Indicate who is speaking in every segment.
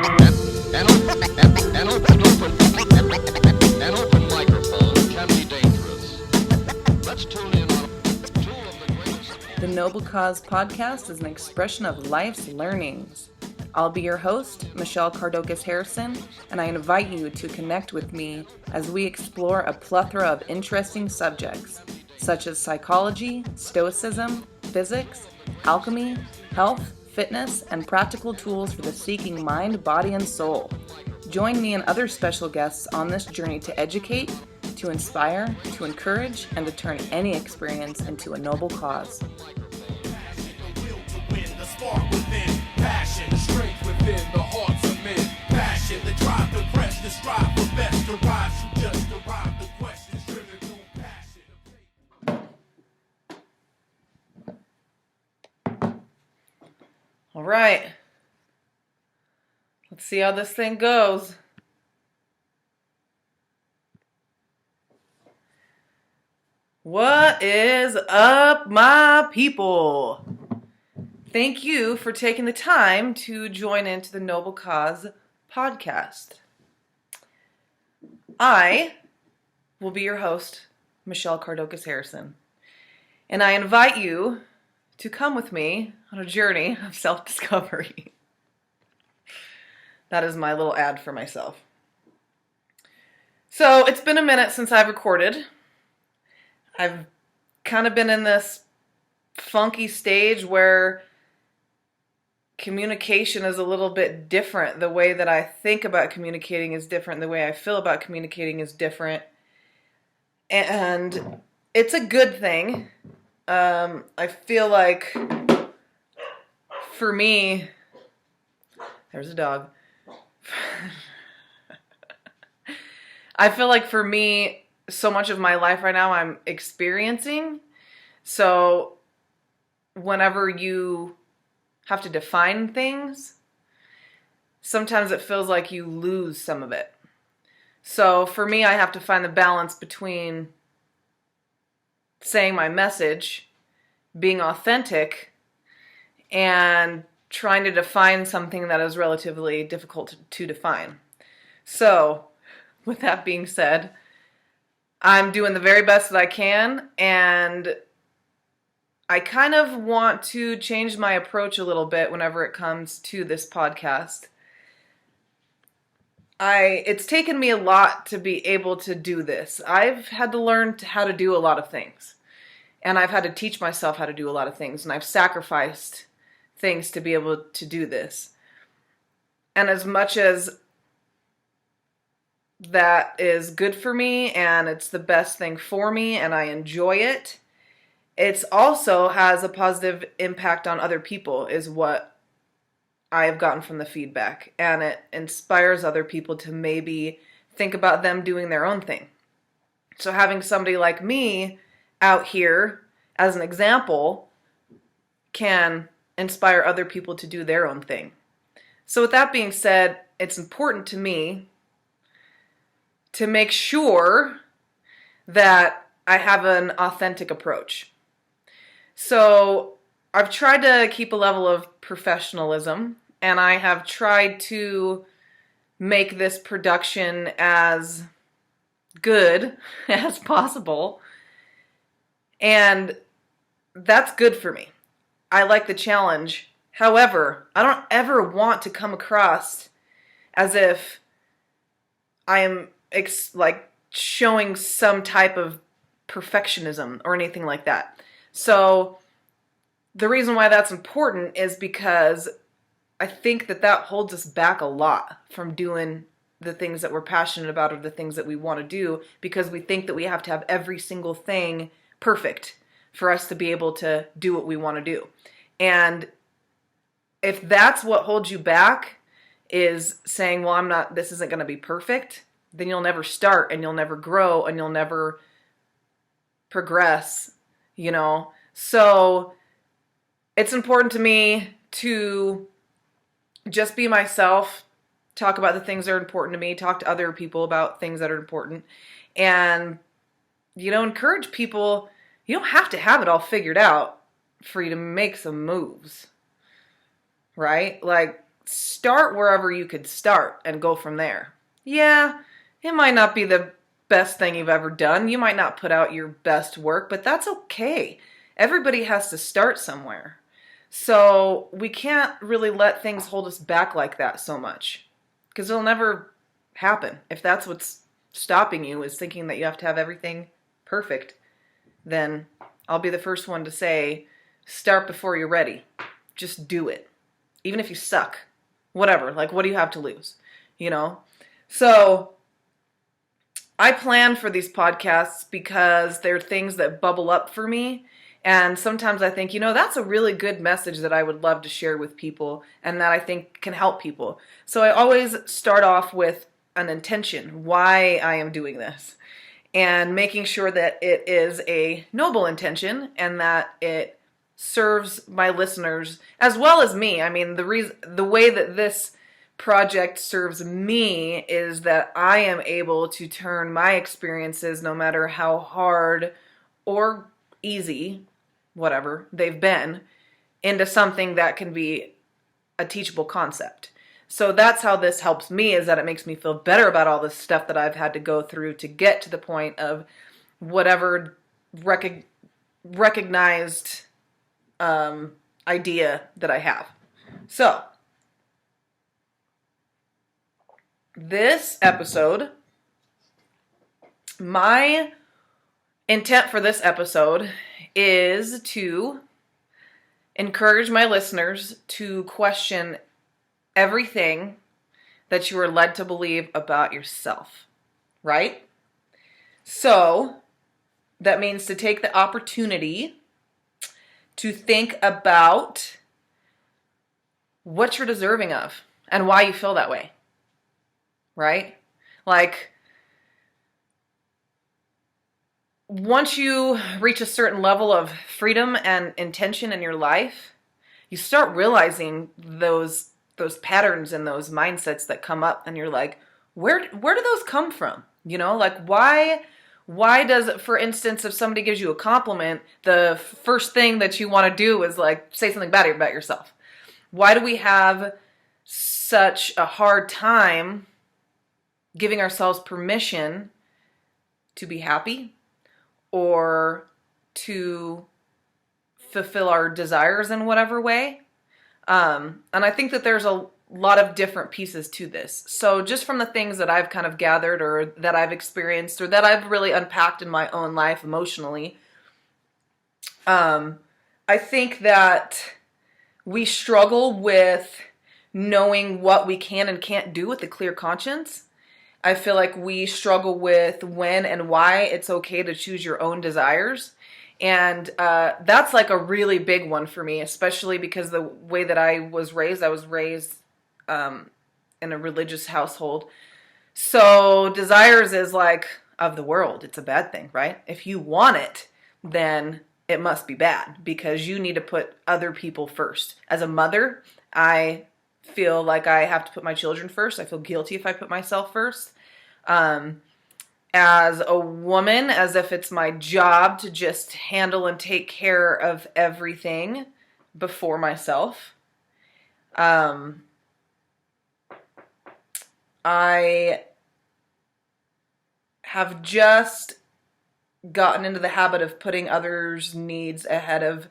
Speaker 1: An open microphone can be dangerous. Let's tune in on two of the greatest.
Speaker 2: The Noble Cause podcast is an expression of life's learnings. I'll be your host, Michelle Cardocas Harrison, and I invite you to connect with me as we explore a plethora of interesting subjects, such as psychology, stoicism, physics, alchemy, health, fitness, and practical tools for the seeking mind, body, and soul. Join me and other special guests on this journey to educate, to inspire, to encourage, and to turn any experience into a noble cause.
Speaker 3: Passion, strength within the hearts of men. Passion, the drive to press, the strive for best. Derives you just derive the questions driven through passion.
Speaker 2: All right. Let's see how this thing goes. What is up, my people? Thank you for taking the time to join into the Noble Cause podcast. I will be your host, Michelle Cardocas Harrison, and I invite you to come with me on a journey of self-discovery. That is my little ad for myself. So it's been a minute since I've recorded. I've kind of been in this funky stage where communication is a little bit different. The way that I think about communicating is different. The way I feel about communicating is different. And it's a good thing. I feel like for me, there's a dog. I feel like for me, so much of my life right now I'm experiencing. So whenever you have to define things, sometimes it feels like you lose some of it. So for me, I have to find the balance between saying my message, being authentic, and trying to define something that is relatively difficult to define. So with that being said, I'm doing the very best that I can, and I kind of want to change my approach a little bit whenever it comes to this podcast. It's taken me a lot to be able to do this. I've had to learn how to do a lot of things, and I've had to teach myself how to do a lot of things, and I've sacrificed things to be able to do this. And as much as that is good for me and it's the best thing for me and I enjoy it, it also has a positive impact on other people, is what I have gotten from the feedback. And it inspires other people to maybe think about them doing their own thing. So having somebody like me out here as an example can inspire other people to do their own thing. So with that being said, it's important to me to make sure that I have an authentic approach. So I've tried to keep a level of professionalism, and I have tried to make this production as good as possible. And that's good for me. I like the challenge. However, I don't ever want to come across as if I am showing some type of perfectionism or anything like that. So the reason why that's important is because I think that holds us back a lot from doing the things that we're passionate about or the things that we want to do, because we think that we have to have every single thing perfect for us to be able to do what we want to do. And if that's what holds you back, is saying, well, this isn't going to be perfect, then you'll never start and you'll never grow and you'll never progress, So it's important to me to just be myself, talk about the things that are important to me, talk to other people about things that are important, and, encourage people. You don't have to have it all figured out for you to make some moves, right? Like, start wherever you could start and go from there. Yeah, it might not be the best thing you've ever done. You might not put out your best work, but that's okay. Everybody has to start somewhere. So we can't really let things hold us back like that so much, because it'll never happen. If that's what's stopping you, is thinking that you have to have everything perfect, then I'll be the first one to say, start before you're ready. Just do it. Even if you suck. Whatever. Like, what do you have to lose? You know? So I plan for these podcasts because they're things that bubble up for me. And sometimes I think, that's a really good message that I would love to share with people and that I think can help people. So I always start off with an intention, why I am doing this, and making sure that it is a noble intention and that it serves my listeners as well as me. I mean, the way that this project serves me is that I am able to turn my experiences, no matter how hard or easy, whatever they've been, into something that can be a teachable concept. So that's how this helps me, is that it makes me feel better about all this stuff that I've had to go through to get to the point of whatever recognized idea that I have. So this episode, my intent for this episode is to encourage my listeners to question everything that you are led to believe about yourself, right? So that means to take the opportunity to think about what you're deserving of and why you feel that way, right? Like, once you reach a certain level of freedom and intention in your life, you start realizing those patterns and those mindsets that come up, and you're like, where do those come from? Like, why does it, for instance, if somebody gives you a compliment, the first thing that you want to do is like say something bad about yourself? Why do we have such a hard time giving ourselves permission to be happy or to fulfill our desires in whatever way? And I think that there's a lot of different pieces to this. So just from the things that I've kind of gathered or that I've experienced or that I've really unpacked in my own life emotionally, I think that we struggle with knowing what we can and can't do with a clear conscience. I feel like we struggle with when and why it's okay to choose your own desires. And that's like a really big one for me, especially because the way that I was raised in a religious household. So desires is like of the world. It's a bad thing, right? If you want it, then it must be bad because you need to put other people first. As a mother, I feel like I have to put my children first. I feel guilty if I put myself first. As a woman, as if it's my job to just handle and take care of everything before myself. I have just gotten into the habit of putting others' needs ahead of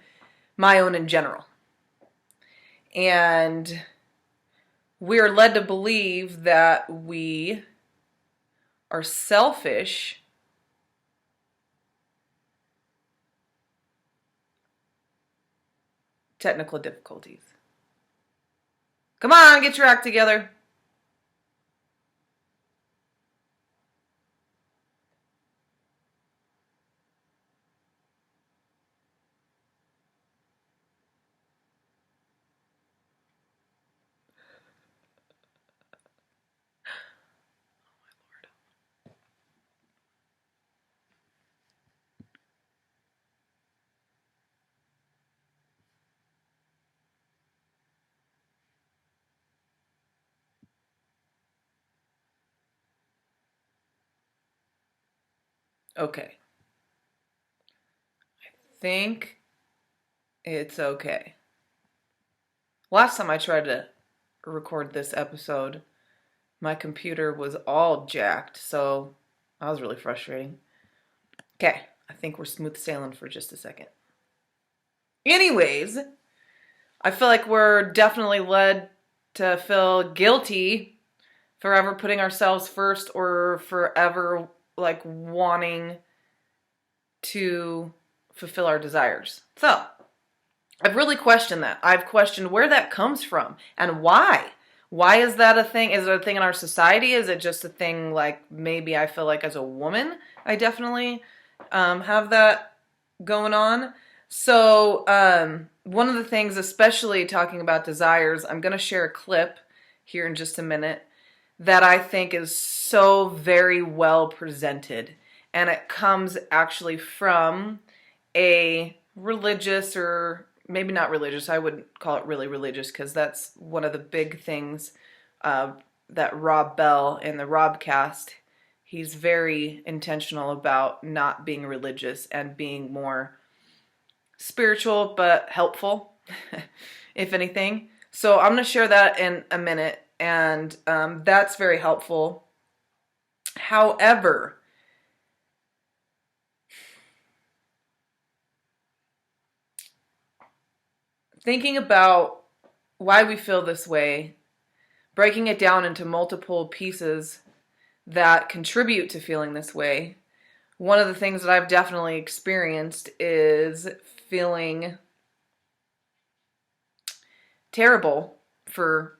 Speaker 2: my own in general. And we're led to believe that we are selfish technical difficulties. Come on, get your act together. Okay. I think it's okay. Last time I tried to record this episode, my computer was all jacked, so that was really frustrating. Okay, I think we're smooth sailing for just a second. Anyways, I feel like we're definitely led to feel guilty forever putting ourselves first or forever like wanting to fulfill our desires. So, I've really questioned that. I've questioned where that comes from and why. Why is that a thing? Is it a thing in our society? Is it just a thing like maybe I feel like as a woman, I definitely have that going on. So one of the things, especially talking about desires, I'm going to share a clip here in just a minute that I think is so very well presented. And it comes actually from a religious, or maybe not religious, I wouldn't call it really religious, because that's one of the big things that Rob Bell in the Robcast, he's very intentional about not being religious and being more spiritual but helpful, if anything. So I'm going to share that in a minute, and that's very helpful. However, thinking about why we feel this way, breaking it down into multiple pieces that contribute to feeling this way, one of the things that I've definitely experienced is feeling terrible for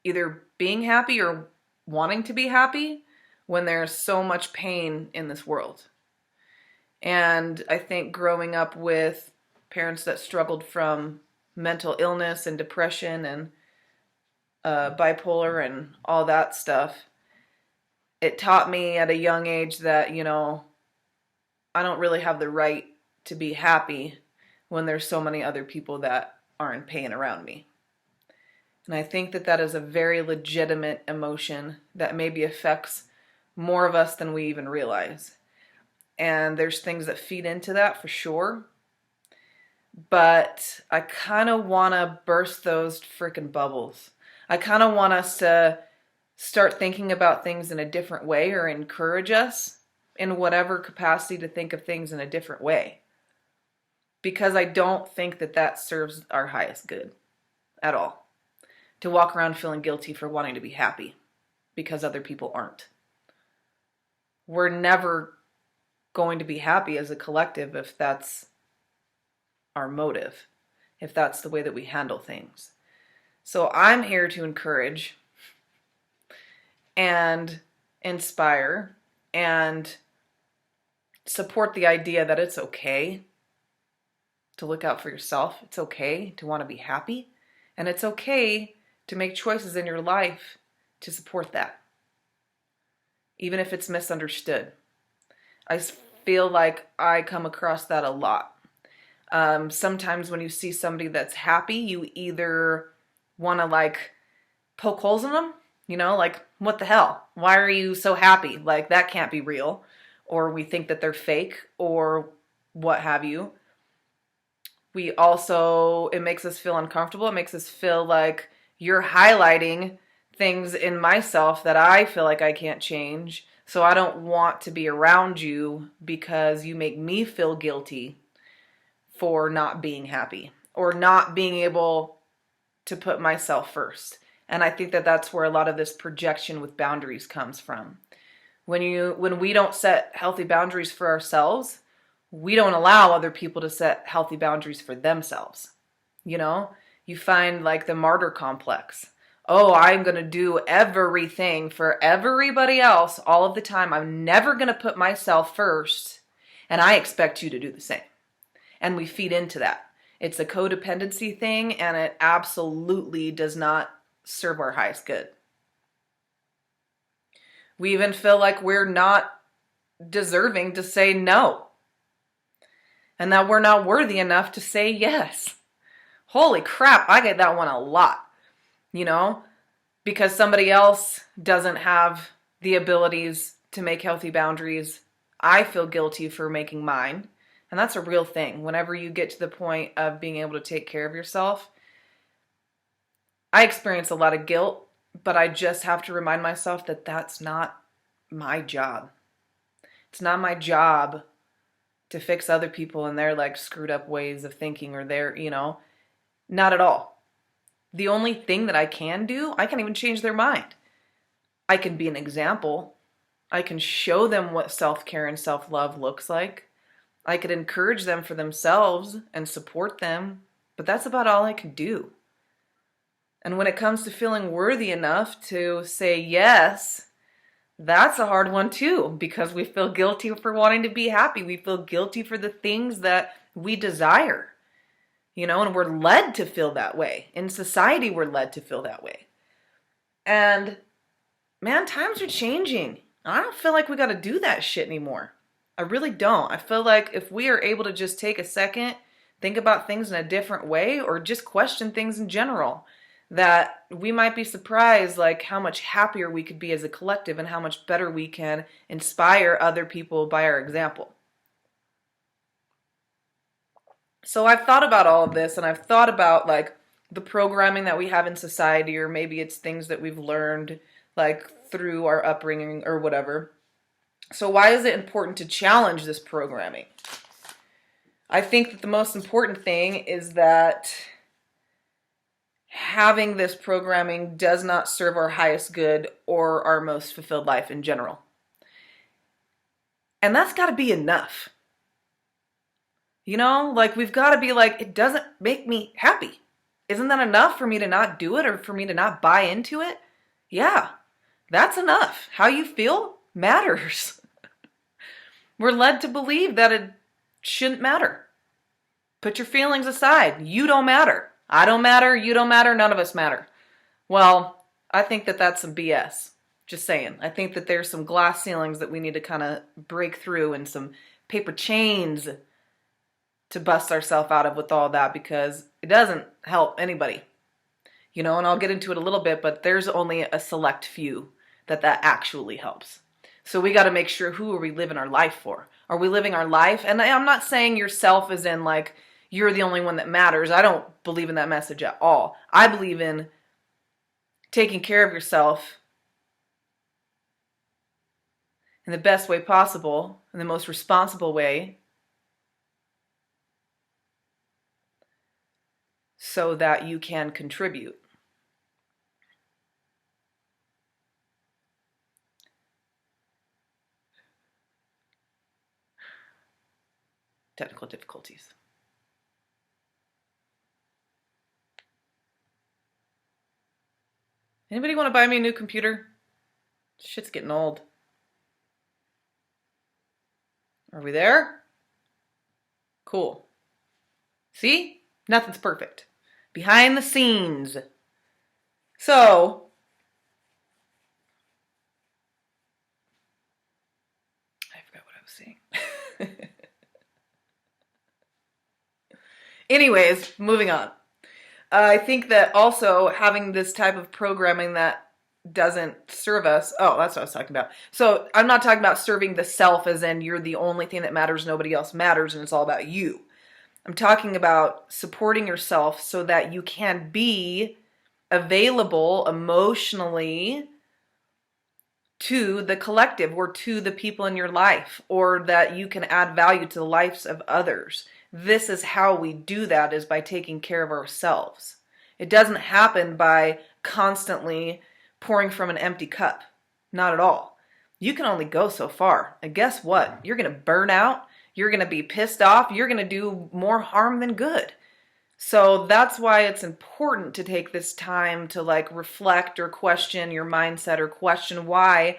Speaker 2: either being happy or wanting to be happy when there's so much pain in this world. And I think growing up with parents that struggled from mental illness and depression and bipolar and all that stuff, it taught me at a young age that, you know, I don't really have the right to be happy when there's so many other people that are in pain around me. And I think that that is a very legitimate emotion that maybe affects more of us than we even realize. And there's things that feed into that for sure. But I kind of want to burst those freaking bubbles. I kind of want us to start thinking about things in a different way, or encourage us in whatever capacity to think of things in a different way. Because I don't think that that serves our highest good at all. To walk around feeling guilty for wanting to be happy because other people aren't. We're never going to be happy as a collective if that's our motive, if that's the way that we handle things. So I'm here to encourage and inspire and support the idea that it's okay to look out for yourself. It's okay to want to be happy. And it's okay to make choices in your life to support that, even if it's misunderstood. I feel like I come across that a lot. Sometimes when you see somebody that's happy, you either want to like poke holes in them, you know, like, what the hell? Why are you so happy? Like, that can't be real. Or we think that they're fake or what have you. We also, it makes us feel uncomfortable. It makes us feel like you're highlighting things in myself that I feel like I can't change. So I don't want to be around you because you make me feel guilty for not being happy or not being able to put myself first. And I think that that's where a lot of this projection with boundaries comes from. When we don't set healthy boundaries for ourselves, we don't allow other people to set healthy boundaries for themselves. You know, you find like the martyr complex. Oh, I'm going to do everything for everybody else all of the time. I'm never going to put myself first, and I expect you to do the same. And we feed into that. It's a codependency thing, and it absolutely does not serve our highest good. We even feel like we're not deserving to say no, and that we're not worthy enough to say yes. Holy crap, I get that one a lot, you know, because somebody else doesn't have the abilities to make healthy boundaries. I feel guilty for making mine. And that's a real thing. Whenever you get to the point of being able to take care of yourself, I experience a lot of guilt, but I just have to remind myself that that's not my job. It's not my job to fix other people and their like screwed up ways of thinking or their, not at all. The only thing that I can do, I can't even change their mind. I can be an example. I can show them what self-care and self-love looks like. I could encourage them for themselves and support them, but that's about all I can do. And when it comes to feeling worthy enough to say yes, that's a hard one too, because we feel guilty for wanting to be happy. We feel guilty for the things that we desire, and we're led to feel that way. In society, we're led to feel that way. And man, times are changing. I don't feel like we got to do that shit anymore. I really don't. I feel like if we are able to just take a second, think about things in a different way, or just question things in general, that we might be surprised like how much happier we could be as a collective and how much better we can inspire other people by our example. So I've thought about all of this, and I've thought about like the programming that we have in society, or maybe it's things that we've learned like through our upbringing or whatever. So why is it important to challenge this programming? I think that the most important thing is that having this programming does not serve our highest good or our most fulfilled life in general. And that's got to be enough. Like we've got to be like, it doesn't make me happy. Isn't that enough for me to not do it or for me to not buy into it? Yeah, that's enough. How you feel matters. We're led to believe that it shouldn't matter. Put your feelings aside. You don't matter. I don't matter. You don't matter. None of us matter. Well, I think that that's some BS. Just saying. I think that there's some glass ceilings that we need to kind of break through and some paper chains to bust ourselves out of with all that, because it doesn't help anybody. And I'll get into it a little bit, but there's only a select few that actually helps. So we got to make sure, who are we living our life for? Are we living our life? And I'm not saying yourself as in like you're the only one that matters. I don't believe in that message at all. I believe in taking care of yourself in the best way possible, in the most responsible way, so that you can contribute. Technical difficulties. Anybody want to buy me a new computer? Shit's getting old. Are we there? Cool. See? Nothing's perfect. Behind the scenes. So, I forgot what I was saying. Anyways, moving on. I think that also having this type of programming that doesn't serve us. Oh, that's what I was talking about. So I'm not talking about serving the self as in you're the only thing that matters, nobody else matters, and it's all about you. I'm talking about supporting yourself so that you can be available emotionally to the collective or to the people in your life, or that you can add value to the lives of others. This is how we do that, is by taking care of ourselves. It doesn't happen by constantly pouring from an empty cup. Not at all. You can only go so far. And guess what? You're going to burn out. You're going to be pissed off. You're going to do more harm than good. So that's why it's important to take this time to like reflect or question your mindset, or question why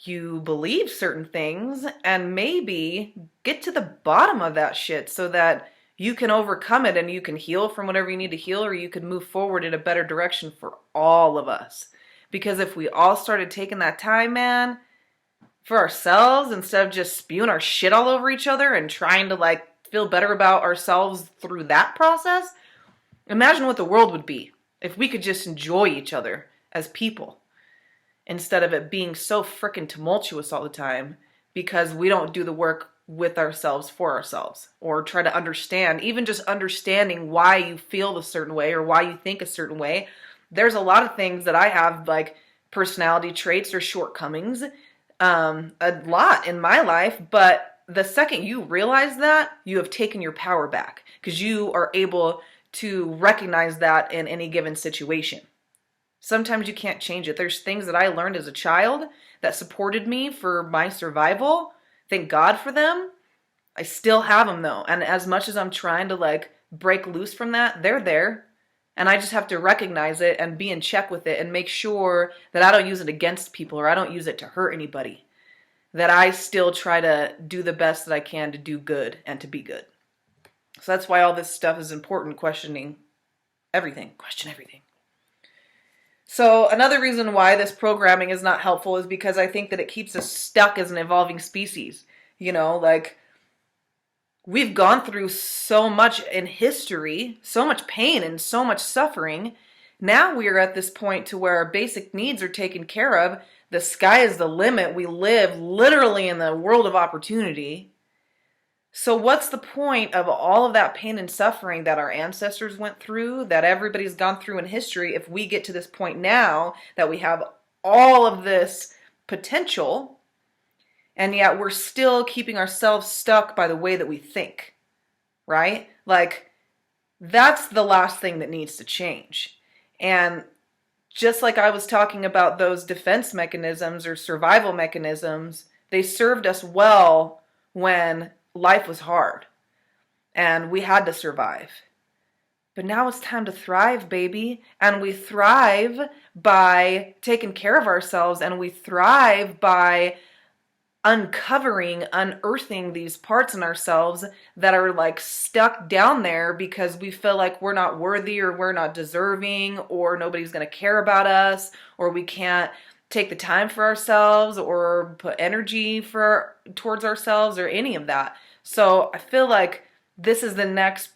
Speaker 2: you believe certain things, and maybe get to the bottom of that shit so that you can overcome it and you can heal from whatever you need to heal, or you can move forward in a better direction for all of us. Because if we all started taking that time, man, for ourselves, instead of just spewing our shit all over each other and trying to like feel better about ourselves through that process, imagine what the world would be if we could just enjoy each other as people, instead of it being so freaking tumultuous all the time because we don't do the work with ourselves for ourselves, or try to understand, even just understanding why you feel a certain way or why you think a certain way. There's a lot of things that I have, like personality traits or shortcomings, a lot in my life, but the second you realize that, you have taken your power back because you are able to recognize that in any given situation. Sometimes you can't change it. There's things that I learned as a child that supported me for my survival. Thank God for them. I still have them though. And as much as I'm trying to like break loose from that, they're there. And I just have to recognize it and be in check with it and make sure that I don't use it against people or I don't use it to hurt anybody. That I still try to do the best that I can to do good and to be good. So that's why all this stuff is important, questioning everything. Question everything. So another reason why this programming is not helpful is because I think that it keeps us stuck as an evolving species. You know, like we've gone through so much in history, so much pain and so much suffering. Now we are at this point to where our basic needs are taken care of. The sky is the limit. We live literally in the world of opportunity. So what's the point of all of that pain and suffering that our ancestors went through, that everybody's gone through in history, if we get to this point now that we have all of this potential, and yet we're still keeping ourselves stuck by the way that we think, right? Like, that's the last thing that needs to change. And just like I was talking about those defense mechanisms or survival mechanisms, they served us well when life was hard and we had to survive. But now it's time to thrive, baby. And we thrive by taking care of ourselves, and we thrive by unearthing these parts in ourselves that are like stuck down there because we feel like we're not worthy or we're not deserving or nobody's going to care about us or we can't take the time for ourselves or put energy towards ourselves or any of that. So I feel like this is the next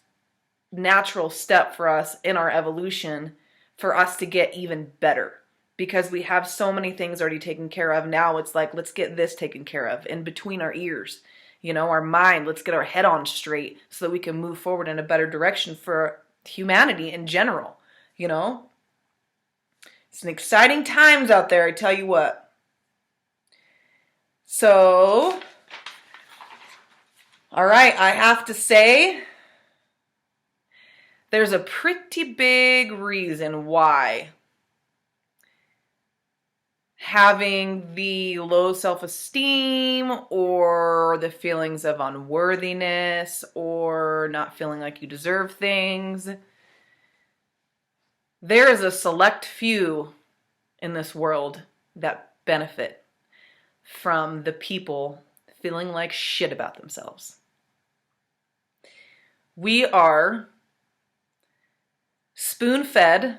Speaker 2: natural step for us in our evolution for us to get even better. Because we have so many things already taken care of. Now it's like, let's get this taken care of in between our ears. You know, our mind, let's get our head on straight so that we can move forward in a better direction for humanity in general. You know, it's an exciting times out there, I tell you what. So, all right, I have to say, there's a pretty big reason why having the low self-esteem or the feelings of unworthiness or not feeling like you deserve things. There is a select few in this world that benefit from the people feeling like shit about themselves. We are spoon-fed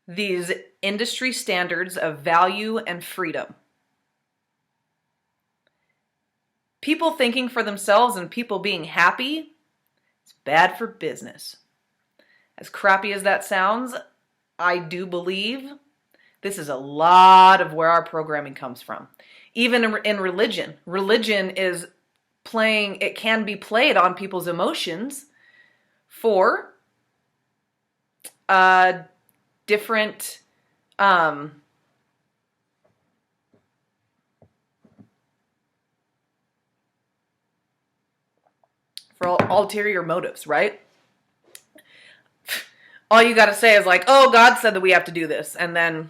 Speaker 2: these industry standards of value and freedom. People thinking for themselves and people being happy is bad for business. As crappy as that sounds, I do believe this is a lot of where our programming comes from. Even in religion. Religion is it can be played on people's emotions for different for ulterior motives, right? All you got to say is like, oh, God said that we have to do this. And then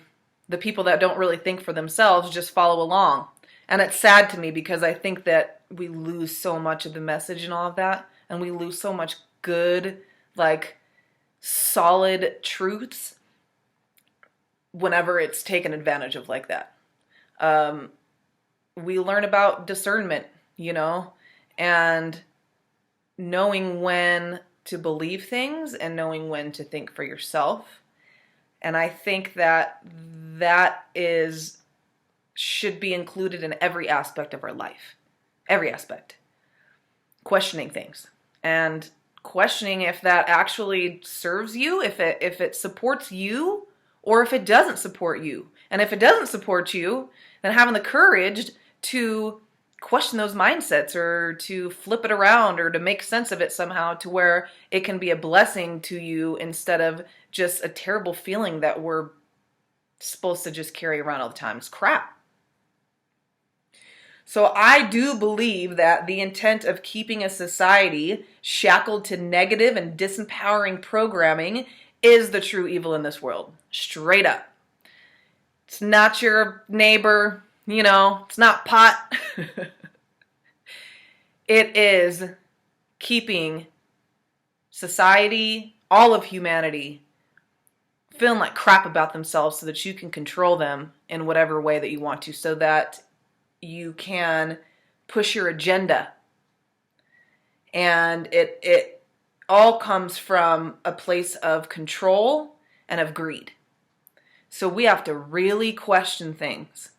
Speaker 2: the people that don't really think for themselves just follow along. And it's sad to me because I think that we lose so much of the message and all of that. And we lose so much good, like, solid truths whenever it's taken advantage of like that. We learn about discernment, you know, and knowing when to believe things and knowing when to think for yourself. And I think that should be included in every aspect of our life. Every aspect. Questioning things. And questioning if that actually serves you, if it supports you, or if it doesn't support you. And if it doesn't support you, then having the courage to question those mindsets or to flip it around or to make sense of it somehow to where it can be a blessing to you instead of just a terrible feeling that we're supposed to just carry around all the time. It's crap. So I do believe that the intent of keeping a society shackled to negative and disempowering programming is the true evil in this world. Straight up. It's not your neighbor, it's not pot. It is keeping society, all of humanity, feeling like crap about themselves so that you can control them in whatever way that you want to, so that you can push your agenda. And it all comes from a place of control and of greed. So we have to really question things.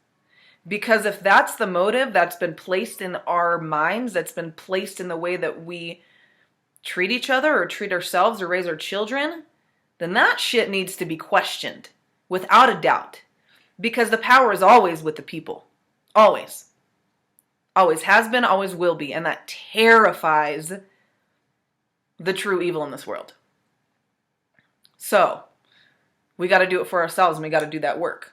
Speaker 2: Because if that's the motive that's been placed in our minds, that's been placed in the way that we treat each other or treat ourselves or raise our children, then that shit needs to be questioned without a doubt. Because the power is always with the people. Always. Always has been, always will be. And that terrifies the true evil in this world. So, we got to do it for ourselves and we got to do that work.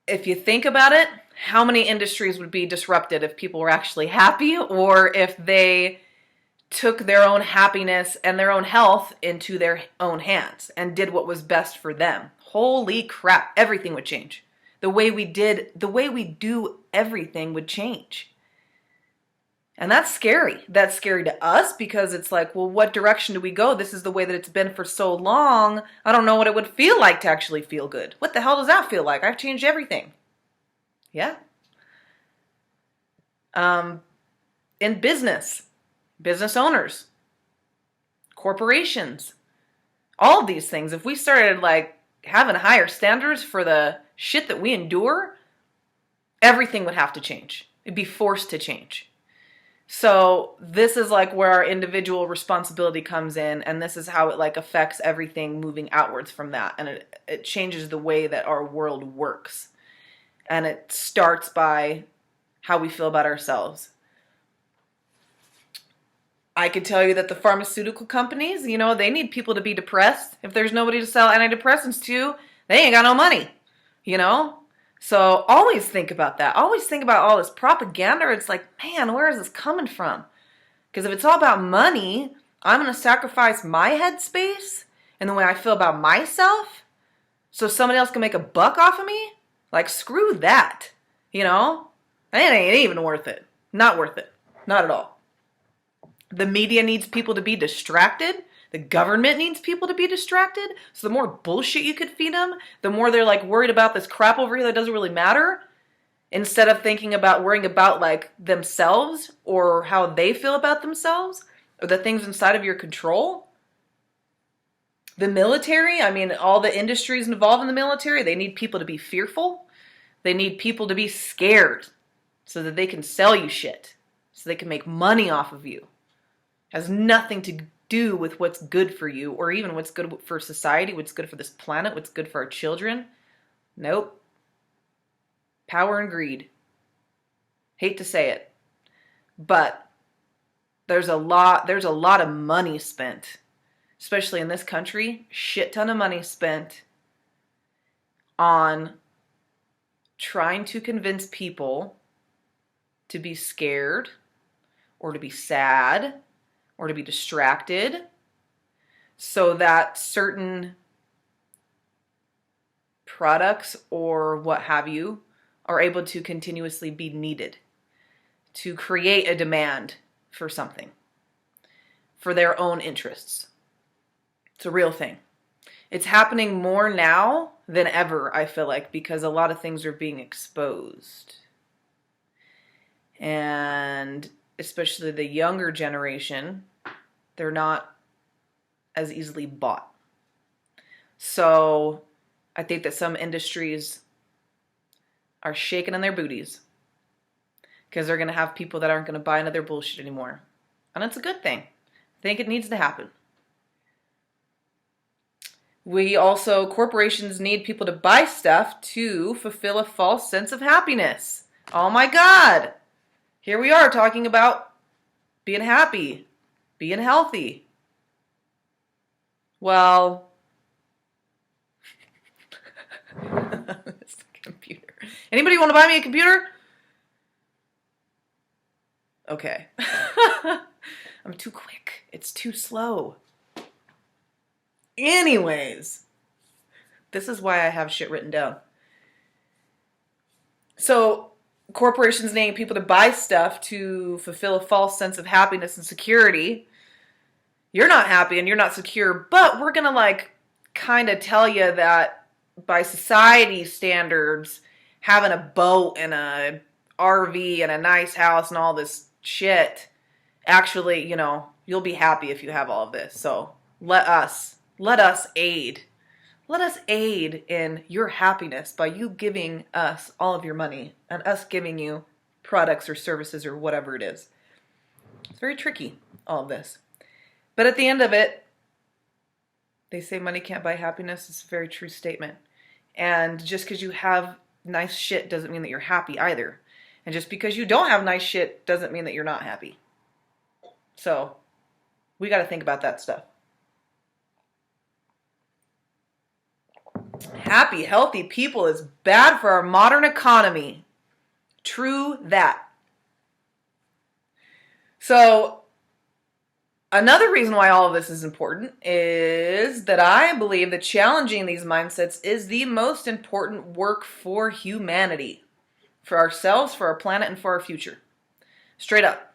Speaker 2: If you think about it, how many industries would be disrupted if people were actually happy, or if they took their own happiness and their own health into their own hands and did what was best for them? Holy crap, everything would change. The way we do everything would change. And that's scary. That's scary to us because it's like, well, what direction do we go? This is the way that it's been for so long. I don't know what it would feel like to actually feel good. What the hell does that feel like? I've changed everything. Yeah. In business owners, corporations, all of these things, if we started like having higher standards for the shit that we endure, everything would have to change. It'd be forced to change. So this is like where our individual responsibility comes in, and this is how it like affects everything moving outwards from that. And it changes the way that our world works. And it starts by how we feel about ourselves. I could tell you that the pharmaceutical companies, they need people to be depressed. If there's nobody to sell antidepressants to, they ain't got no money, So always think about that. Always think about all this propaganda. It's like, man, where is this coming from? Because if it's all about money, I'm going to sacrifice my headspace and the way I feel about myself so somebody else can make a buck off of me? Like, screw that. It ain't even worth it. Not worth it. Not at all. The media needs people to be distracted. The government needs people to be distracted. So the more bullshit you could feed them, the more they're like worried about this crap over here that doesn't really matter. Instead of worrying about like themselves or how they feel about themselves or the things inside of your control. The military, all the industries involved in the military, they need people to be fearful. They need people to be scared so that they can sell you shit. So they can make money off of you. Has nothing to do with what's good for you or even what's good for society, what's good for this planet, what's good for our children. Nope. Power and greed. Hate to say it, but there's a lot of money spent, especially in this country, shit ton of money spent on trying to convince people to be scared or to be sad or to be distracted so that certain products or what have you are able to continuously be needed to create a demand for something for their own interests. It's a real thing. It's happening more now than ever, I feel like, because a lot of things are being exposed. And especially the younger generation, they're not as easily bought. So I think that some industries are shaking in their booties because they're going to have people that aren't going to buy into their bullshit anymore. And that's a good thing. I think it needs to happen. Corporations need people to buy stuff to fulfill a false sense of happiness. Oh my God. Here we are talking about being happy, being healthy. Well, it's the computer. Anybody want to buy me a computer? Okay. I'm too quick. It's too slow. Anyways, this is why I have shit written down. So, corporations need people to buy stuff to fulfill a false sense of happiness and security. You're not happy and you're not secure, but we're gonna like kind of tell you that by society standards, having a boat and a RV and a nice house and all this shit, actually, you know, you'll be happy if you have all of this. So let us aid. Let us aid in your happiness by you giving us all of your money and us giving you products or services or whatever it is. It's very tricky, all of this. But at the end of it, they say money can't buy happiness. It's a very true statement. And just because you have nice shit doesn't mean that you're happy either. And just because you don't have nice shit doesn't mean that you're not happy. So we got to think about that stuff. Happy, healthy people is bad for our modern economy. True that. So another reason why all of this is important is that I believe that challenging these mindsets is the most important work for humanity. For ourselves, for our planet, and for our future. Straight up.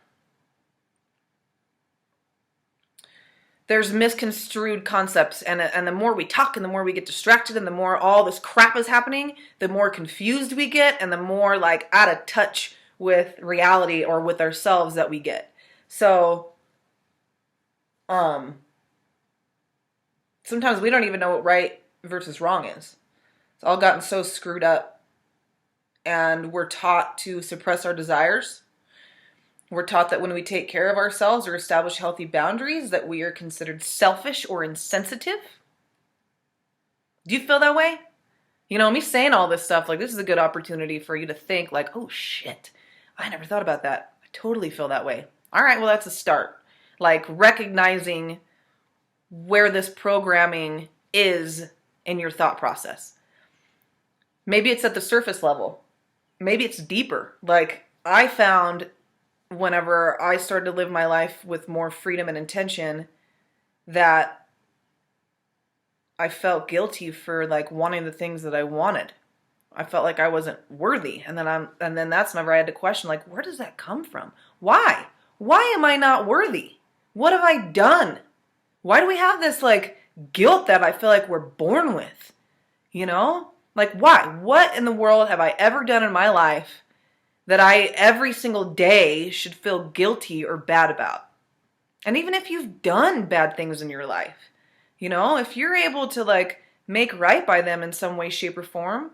Speaker 2: There's misconstrued concepts, and the more we talk and the more we get distracted and the more all this crap is happening, the more confused we get and the more like out of touch with reality or with ourselves that we get. So, sometimes we don't even know what right versus wrong is. It's all gotten so screwed up, and we're taught to suppress our desires. We're taught that when we take care of ourselves or establish healthy boundaries, that we are considered selfish or insensitive. Do you feel that way? You know, me saying all this stuff, like, this is a good opportunity for you to think, like, oh shit, I never thought about that. I totally feel that way. All right, well, that's a start. Like, recognizing where this programming is in your thought process. Maybe it's at the surface level. Maybe it's deeper. Like, I found whenever I started to live my life with more freedom and intention that I felt guilty for like wanting the things that I wanted. I felt like I wasn't worthy. And then that's whenever I had to question, like, where does that come from? Why? Why am I not worthy? What have I done? Why do we have this like guilt that I feel like we're born with? You know? Like, why? What in the world have I ever done in my life that I every single day should feel guilty or bad about? And even if you've done bad things in your life, you know, if you're able to like make right by them in some way, shape, or form,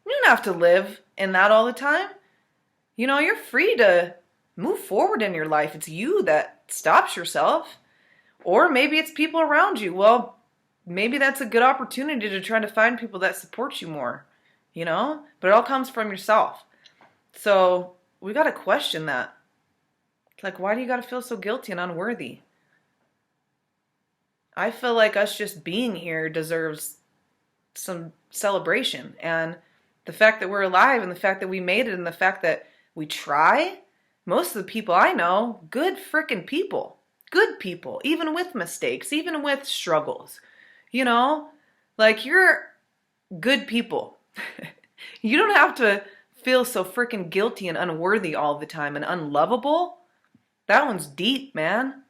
Speaker 2: you don't have to live in that all the time. You know, you're free to move forward in your life. It's you that stops yourself. Or maybe it's people around you. Well, maybe that's a good opportunity to try to find people that support you more, you know? But it all comes from yourself. So we got to question that. Like, why do you got to feel so guilty and unworthy? I feel like us just being here deserves some celebration. And the fact that we're alive and the fact that we made it and the fact that we try, most of the people I know, good freaking people. Good people, even with mistakes, even with struggles. You know, like, you're good people. You don't have to feel so freaking guilty and unworthy all the time and unlovable. That one's deep, man.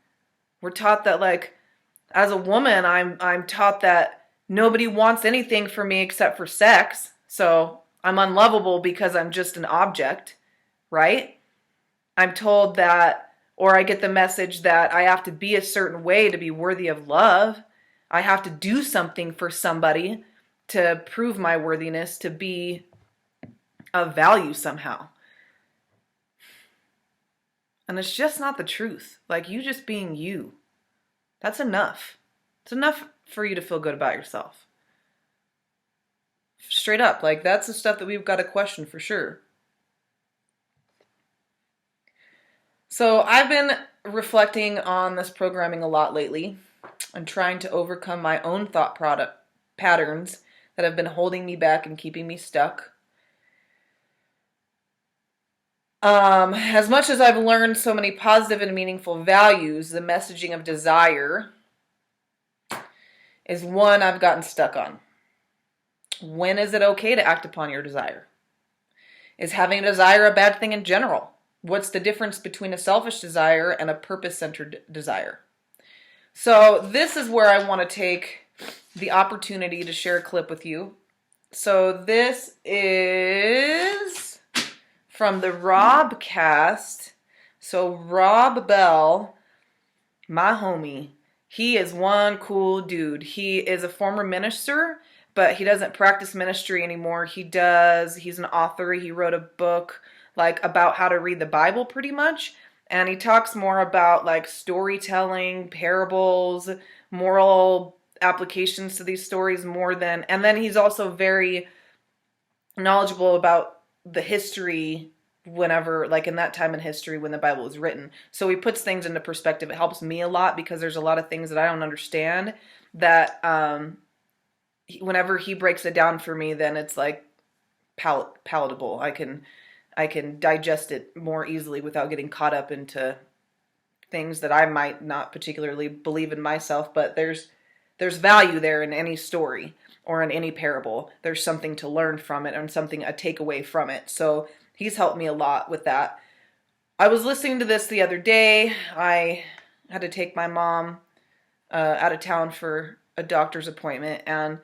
Speaker 2: We're taught that, like, as a woman, I'm taught that nobody wants anything from me except for sex. So I'm unlovable because I'm just an object, right? I'm told that, or I get the message that I have to be a certain way to be worthy of love. I have to do something for somebody to prove my worthiness, to be of value somehow. And it's just not the truth. Like, you just being you, that's enough. It's enough for you to feel good about yourself. Straight up, like, that's the stuff that we've got to question for sure. So I've been reflecting on this programming a lot lately and trying to overcome my own thought product patterns that have been holding me back and keeping me stuck. As much as I've learned so many positive and meaningful values, the messaging of desire is one I've gotten stuck on. When is it okay to act upon your desire? Is having a desire a bad thing in general? What's the difference between a selfish desire and a purpose-centered desire? So this is where I want to take the opportunity to share a clip with you. So this is from the Robcast. So Rob Bell, my homie, he is one cool dude. He is a former minister, but he doesn't practice ministry anymore. He's an author. He wrote a book like about how to read the Bible pretty much. And he talks more about like storytelling, parables, moral applications to these stories and then he's also very knowledgeable about the history whenever, like in that time in history when the Bible was written. So he puts things into perspective. It helps me a lot because there's a lot of things that I don't understand that whenever he breaks it down for me, then it's like palatable. I can digest it more easily without getting caught up into things that I might not particularly believe in myself, but there's value there in any story or in any parable. There's something to learn from it and something a takeaway from it. So he's helped me a lot with that. I was listening to this the other day. I had to take my mom out of town for a doctor's appointment, and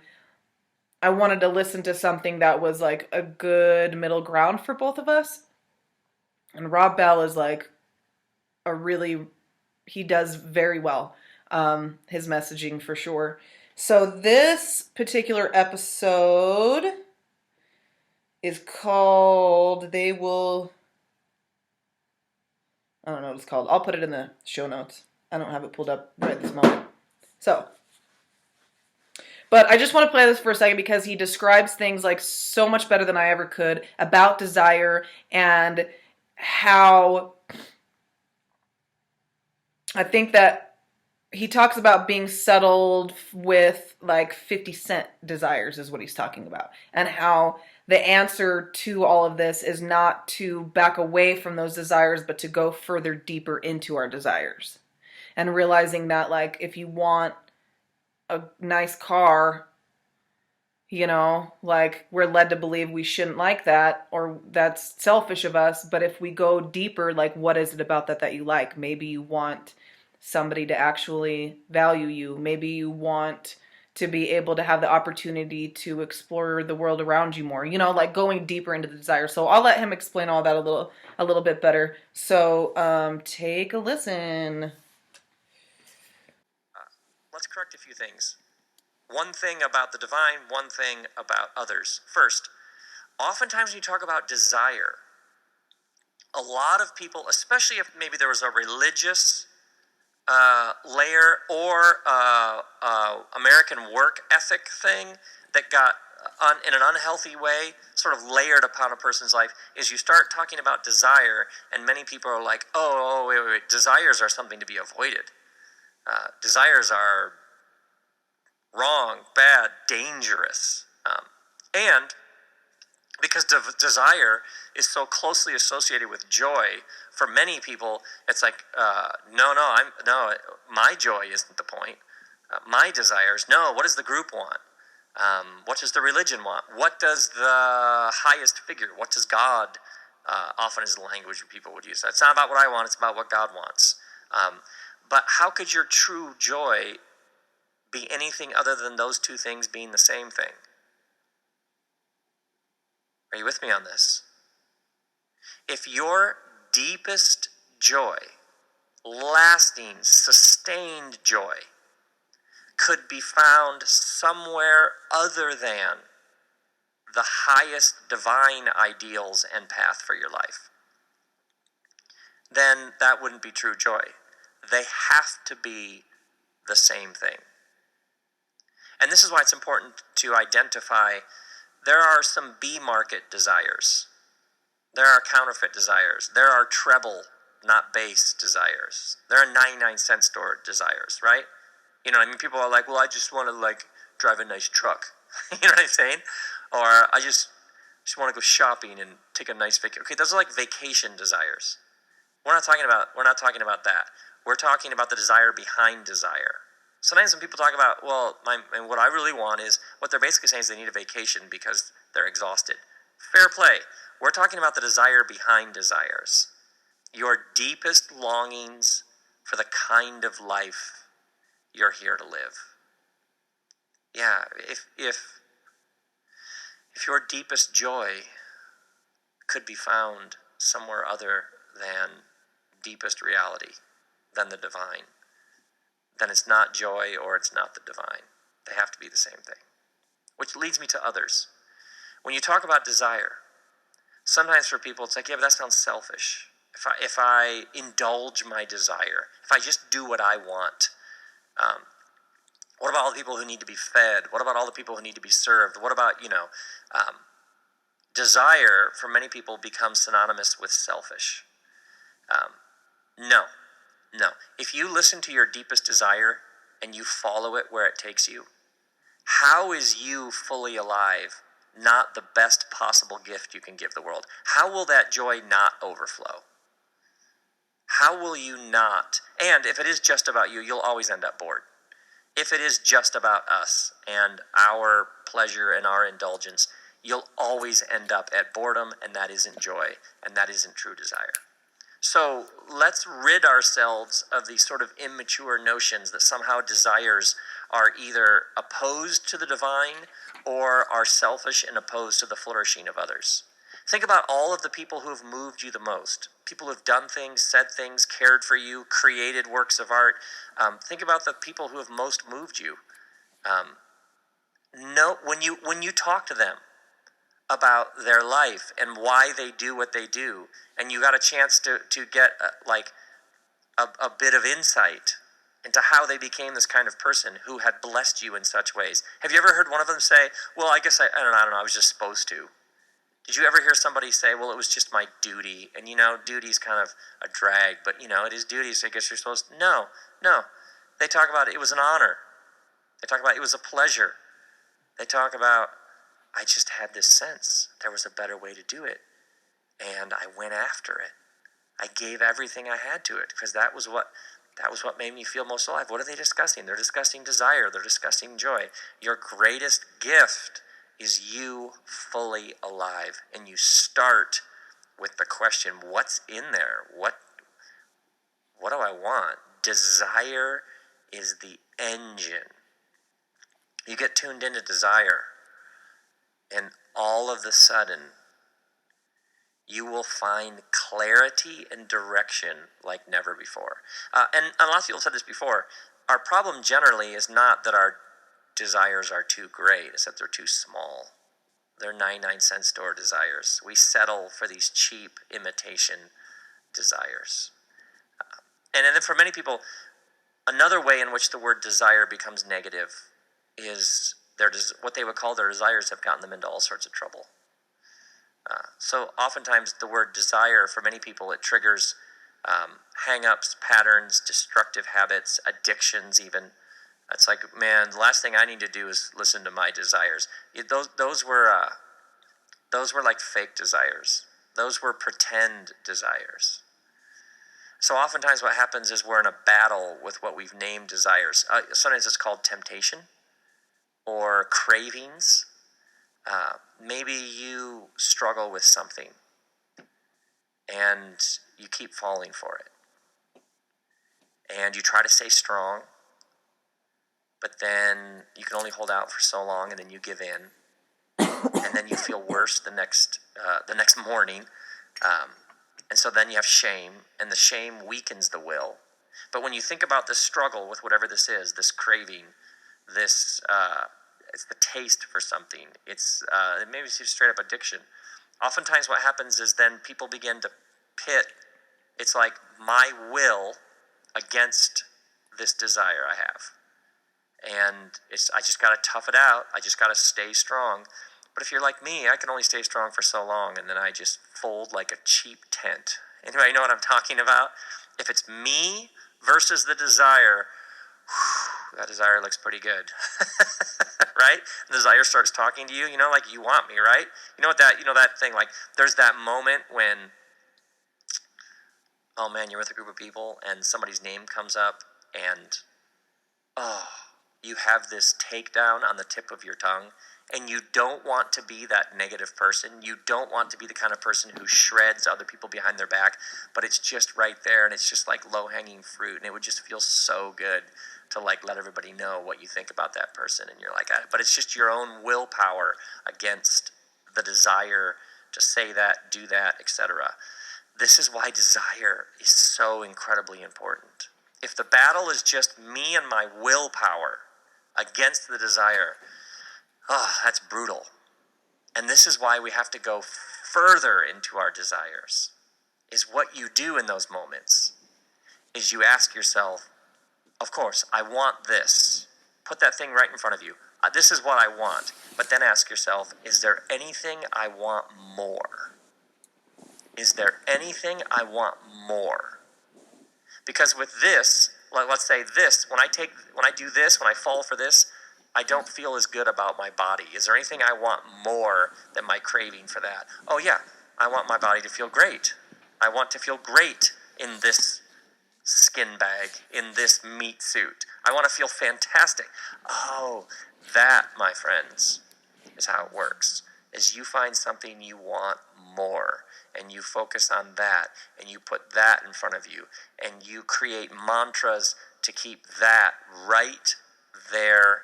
Speaker 2: I wanted to listen to something that was like a good middle ground for both of us. And Rob Bell is like he does very well. His messaging for sure. So this particular episode is called I don't know what it's called. I'll put it in the show notes. I don't have it pulled up right at this moment. But I just want to play this for a second because he describes things like so much better than I ever could about desire and how I think that he talks about being settled with like 50 cent desires is what he's talking about. And how the answer to all of this is not to back away from those desires, but to go further deeper into our desires. And realizing that like if you want a nice car, like we're led to believe we shouldn't like that or that's selfish of us. But if we go deeper, like what is it about that you like? Maybe you want somebody to actually value you. Maybe you want to be able to have the opportunity to explore the world around you more, like going deeper into the desire. So I'll let him explain all that a little bit better. So take a listen.
Speaker 4: Let's correct a few things. One thing about the divine, one thing about others. First, oftentimes when you talk about desire, a lot of people, especially if maybe there was a religious layer or American work ethic thing that got in an unhealthy way sort of layered upon a person's life, is you start talking about desire and many people are like, oh wait, desires are something to be avoided. Desires are wrong, bad, dangerous. And because desire is so closely associated with joy, for many people, it's like, no, my joy isn't the point. My desires, no, what does the group want? What does the religion want? What does the highest figure, what does God, often is the language people would use. It's not about what I want, it's about what God wants. But how could your true joy be anything other than those two things being the same thing? Are you with me on this? If your deepest joy, lasting, sustained joy, could be found somewhere other than the highest divine ideals and path for your life, then that wouldn't be true joy. They have to be the same thing. And this is why it's important to identify there are some B market desires. There are counterfeit desires. There are treble not base desires. There are 99-cent store desires, right? You know what I mean? People are like, well, I just want to like drive a nice truck. You know what I'm saying? Or I just want to go shopping and take a nice vacation. Okay, those are like vacation desires. We're not talking about that. We're talking about the desire behind desire. Sometimes when people talk about, well, and what I really want is, what they're basically saying is they need a vacation because they're exhausted. Fair play. We're talking about the desire behind desires. Your deepest longings for the kind of life you're here to live. Yeah, if your deepest joy could be found somewhere other than deepest reality, than the divine, then it's not joy or it's not the divine. They have to be the same thing. Which leads me to others. When you talk about desire, sometimes for people it's like, yeah, but that sounds selfish. If I indulge my desire, if I just do what I want, what about all the people who need to be fed? What about all the people who need to be served? What about, desire for many people becomes synonymous with selfish. No. If you listen to your deepest desire and you follow it where it takes you, how is you fully alive not the best possible gift you can give the world? How will that joy not overflow? How will you not? And if it is just about you, you'll always end up bored. If it is just about us and our pleasure and our indulgence, you'll always end up at boredom, and that isn't joy, and that isn't true desire. So let's rid ourselves of these sort of immature notions that somehow desires are either opposed to the divine or are selfish and opposed to the flourishing of others. Think about all of the people who have moved you the most. People who have done things, said things, cared for you, created works of art. Think about the people who have most moved you. When you talk to them about their life and why they do what they do, and you got a chance to get a bit of insight into how they became this kind of person who had blessed you in such ways. Have you ever heard one of them say, well, I guess I don't know, I was just supposed to? Did you ever hear somebody say, well, it was just my duty? And duty's kind of a drag, but it is duty, so I guess you're supposed to. No. They talk about it was an honor. They talk about it was a pleasure. They talk about, I just had this sense there was a better way to do it, and I went after it. I gave everything I had to it because that was what made me feel most alive. What are they discussing? They're discussing desire. They're discussing joy. Your greatest gift is you fully alive, and you start with the question, what's in there? What do I want? Desire is the engine. You get tuned into desire, and all of a sudden, you will find clarity and direction like never before. And a lot of people said this before. Our problem generally is not that our desires are too great, it's that they're too small. They're 99-cent store desires. We settle for these cheap imitation desires. And then for many people, another way in which the word desire becomes negative is what they would call their desires have gotten them into all sorts of trouble. So oftentimes the word desire, for many people, it triggers hang-ups, patterns, destructive habits, addictions even. It's like, man, the last thing I need to do is listen to my desires. Those were like fake desires. Those were pretend desires. So oftentimes what happens is we're in a battle with what we've named desires. Sometimes it's called temptation or cravings. Maybe you struggle with something and you keep falling for it. And you try to stay strong, but then you can only hold out for so long, and then you give in, and then you feel worse the next morning, and so then you have shame, and the shame weakens the will. But when you think about this struggle with whatever this is, this craving, this it's the taste for something, it's maybe it's straight up addiction. Oftentimes, what happens is then people begin to pit. It's like my will against this desire I have. And I just got to tough it out. I just got to stay strong. But if you're like me, I can only stay strong for so long, and then I just fold like a cheap tent, Anybody know what I'm talking about? If it's me versus the desire, that desire looks pretty good. Right? The desire starts talking to you, like, you want me, right? That thing, like, there's that moment when, oh man, you're with a group of people and somebody's name comes up and, oh, you have this takedown on the tip of your tongue, and you don't want to be that negative person. You don't want to be the kind of person who shreds other people behind their back, but it's just right there, and it's just like low-hanging fruit, and it would just feel so good to, like, let everybody know what you think about that person, and you're like, but it's just your own willpower against the desire to say that, do that, etc. This is why desire is so incredibly important. If the battle is just me and my willpower against the desire, that's brutal. And this is why we have to go further into our desires, is what you do in those moments is you ask yourself, of course, I want this. Put that thing right in front of you. This is what I want. But then ask yourself, is there anything I want more? Is there anything I want more? Because with this, let's say this, when I do this, when I fall for this, I don't feel as good about my body. Is there anything I want more than my craving for that? Oh yeah, I want my body to feel great. I want to feel great in this skin bag, in this meat suit. I want to feel fantastic. Oh, that, my friends, is how it works. Is you find something you want more, and you focus on that, and you put that in front of you, and you create mantras to keep that right there,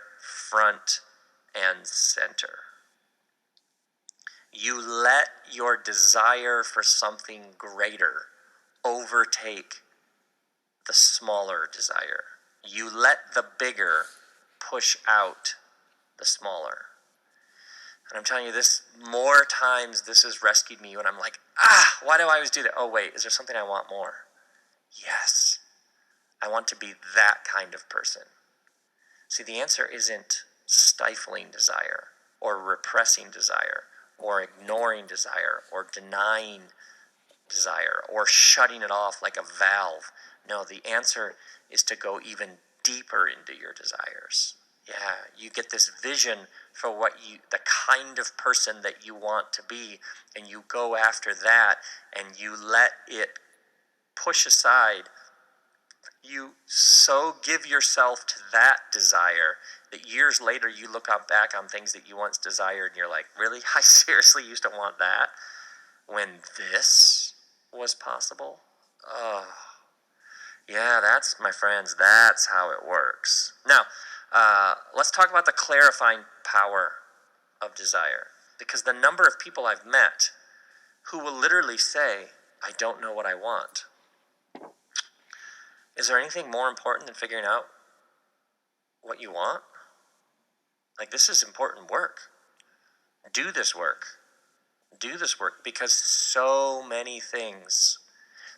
Speaker 4: front and center. You let your desire for something greater overtake the smaller desire. You let the bigger push out the smaller. And I'm telling you this, more times this has rescued me when I'm like, why do I always do that? Oh wait, is there something I want more? Yes, I want to be that kind of person. See, the answer isn't stifling desire or repressing desire or ignoring desire or denying desire or shutting it off like a valve. No, the answer is to go even deeper into your desires. Yeah, you get this vision for the kind of person that you want to be, and you go after that, and you let it push aside. You so give yourself to that desire that years later you look back on things that you once desired and you're like, really? I seriously used to want that when this was possible? Oh, yeah, my friends, that's how it works. Now, let's talk about the clarifying power of desire, because the number of people I've met who will literally say, I don't know what I want. Is there anything more important than figuring out what you want? Like, this is important work. Do this work. Do this work, because so many things,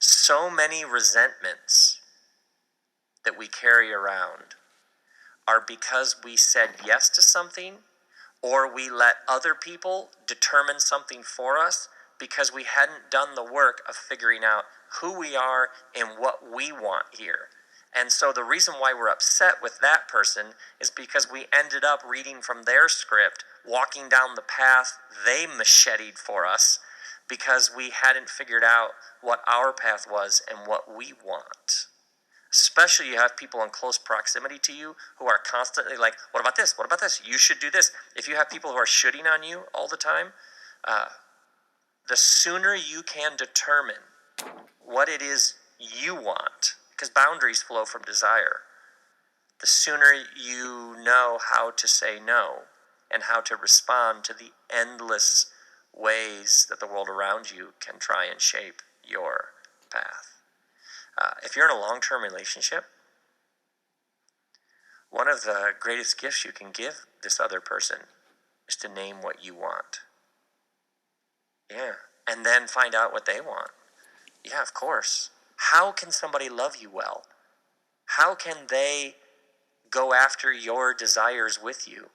Speaker 4: so many resentments that we carry around are because we said yes to something, or we let other people determine something for us because we hadn't done the work of figuring out who we are and what we want here. And so the reason why we're upset with that person is because we ended up reading from their script, walking down the path they macheted for us, because we hadn't figured out what our path was and what we want. Especially you have people in close proximity to you who are constantly like, what about this? What about this? You should do this. If you have people who are shooting on you all the time, the sooner you can determine what it is you want, because boundaries flow from desire, the sooner you know how to say no and how to respond to the endless ways that the world around you can try and shape your path. If you're in a long-term relationship, one of the greatest gifts you can give this other person is to name what you want. Yeah, and then find out what they want. Yeah, of course. How can somebody love you well? How can they go after your desires with you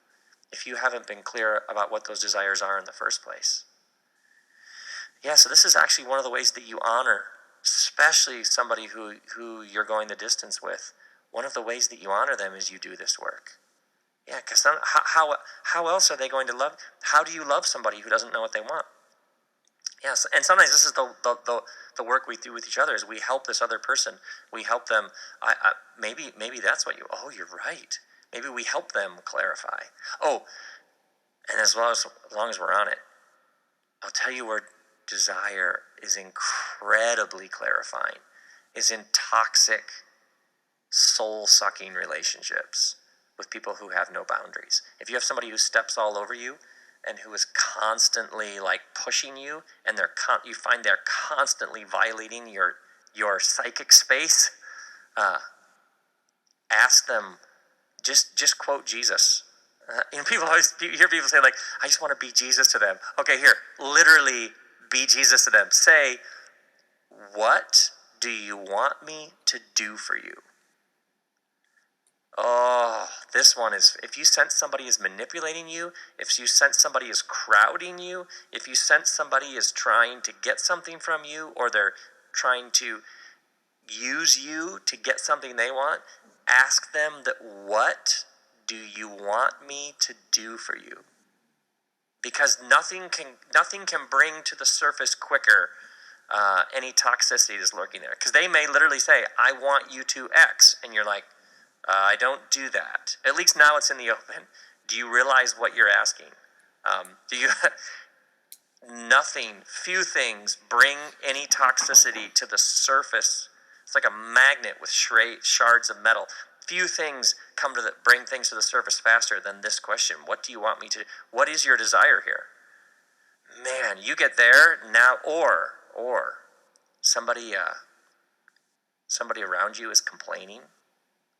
Speaker 4: if you haven't been clear about what those desires are in the first place? Yeah, so this is actually one of the ways that you honor especially somebody who you're going the distance with, one of the ways that you honor them is you do this work. Yeah, because how else are they going to love? How do you love somebody who doesn't know what they want? Yes, and sometimes this is the work we do with each other. Is we help this other person. We help them. Maybe that's what you. Oh, you're right. Maybe we help them clarify. Oh, and as long as we're on it, I'll tell you where desire is incredibly clarifying. Is in toxic, soul-sucking relationships with people who have no boundaries. If you have somebody who steps all over you and who is constantly like pushing you, and you find they're constantly violating your psychic space, ask them. Just quote Jesus. You hear people say like, "I just want to be Jesus to them." Okay, here, literally be Jesus to them. Say, "What do you want me to do for you?" Oh, this one is, if you sense somebody is manipulating you, if you sense somebody is crowding you, if you sense somebody is trying to get something from you, or they're trying to use you to get something they want, ask them that, what do you want me to do for you? Because nothing can bring to the surface quicker any toxicity is lurking there. Because they may literally say, "I want you to X," and you're like, "I don't do that." At least now it's in the open. Do you realize what you're asking? Few things bring any toxicity to the surface. It's like a magnet with shards of metal. Few things bring things to the surface faster than this question. What do you want me to do? What is your desire here? Man, you get there now, or somebody around you is complaining,